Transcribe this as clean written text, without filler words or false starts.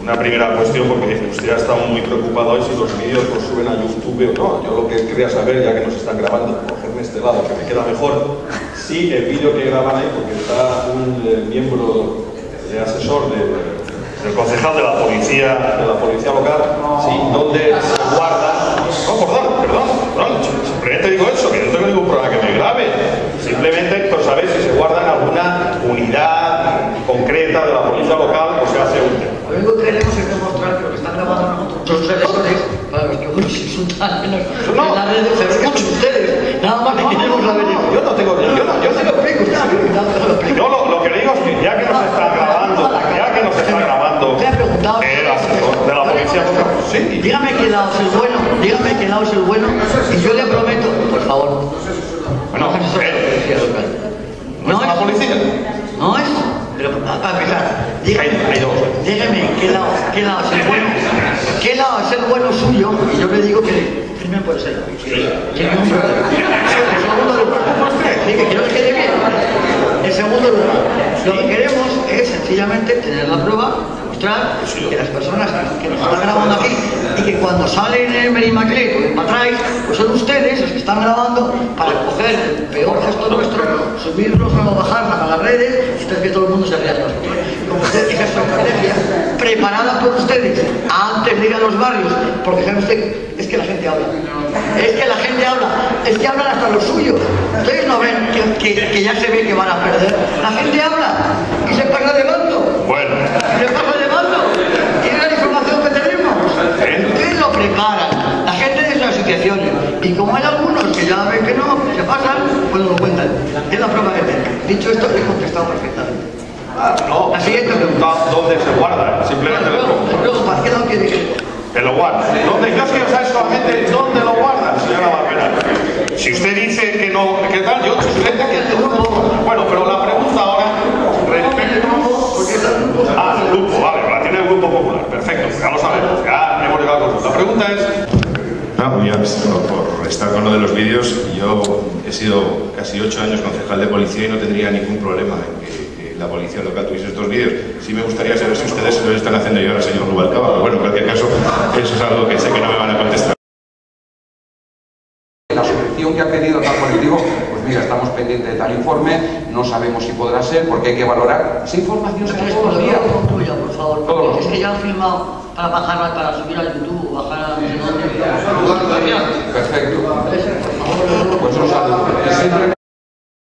Una primera cuestión, porque usted ha estado muy preocupado hoy si los vídeos los suben a YouTube o no. Yo lo que quería saber, ya que nos están grabando, cogerme este lado, que me queda mejor, si el vídeo que graban ahí, porque está un miembro de asesor del concejal de la policía local, sí, donde se guarda. No, perdón, simplemente digo eso, que no tengo ningún problema que me grabe. Simplemente por saber si se guarda en alguna unidad concreta de la policía local o se hace un tema. Lo único que queremos es demostrar que lo que están grabando nosotros, los asesores, para los que nos insultan en las redes, se escuchan ustedes. Nada más que queremos saber eso. Yo no tengo. Yo se lo explico, usted no, lo que digo es que ya que nos está grabando, le he preguntado el asesor de la policía local, sí. Dígame qué lado es el bueno, y yo le prometo, por favor. Bueno, no es asesor de la policía local. ¿No es la policía? No es. Pero para empezar, dígame qué lado es el bueno, qué lado es el bueno suyo, y yo le digo que firme por ese lado. En segundo lugar, sí, que quiero que quede bien. En segundo lugar, lo que queremos es sencillamente tener la prueba, demostrar que las personas que nos están grabando aquí y que cuando salen en Benimaclet o en Patrais, pues son ustedes los que están grabando para coger el peor gesto nuestro, subirlos o bajarnos a las redes, y ustedes que todo el mundo se ría de nosotros. Como ustedes, esa estrategia preparada por ustedes antes de ir a los barrios, porque saben ustedes, es que la gente habla. Es que hablan hasta los suyos. Ustedes no ven que ya se ve que van a perder. La gente habla y se pasa de bando. Bueno. Se pasa de bando. Y es la información que tenemos. Ustedes lo preparan. La gente de esas asociaciones. Y como hay algunos que ya ven que no, se pasan, pues lo cuentan. Es la prueba que tengo. Dicho esto, he contestado perfectamente. No. La siguiente pregunta. ¿Dónde se guarda? Simplemente le pregunto. ¿Para qué no quiere que que lo guarda? ¿Dónde? Yo quiero saber solamente dónde lo guardan, señora Barberá. Si usted dice que no, ¿qué tal? Yo simplemente que bueno, pero la pregunta ahora respecto al grupo, vale, la tiene el Grupo Popular, perfecto, ya lo sabemos, ya hemos llegado al grupo. La pregunta es... por estar con lo de los vídeos, yo he sido casi 8 años concejal de policía y no tendría ningún problema en que la policía local tuviese estos vídeos. Sí me gustaría saber si ustedes se lo están haciendo llegar al señor Rubalcaba, pero bueno, en cualquier caso, eso es algo que sé que no me van a contestar. La subvención que ha pedido tal colectivo, pues mira, estamos pendientes de tal informe, no sabemos si podrá ser, porque hay que valorar. Esa información se hace todos los días. Concluya, por favor, porque es que ya han filmado para bajarla, para subir a YouTube, bajar a no sé dónde. Perfecto. Pues un saludo.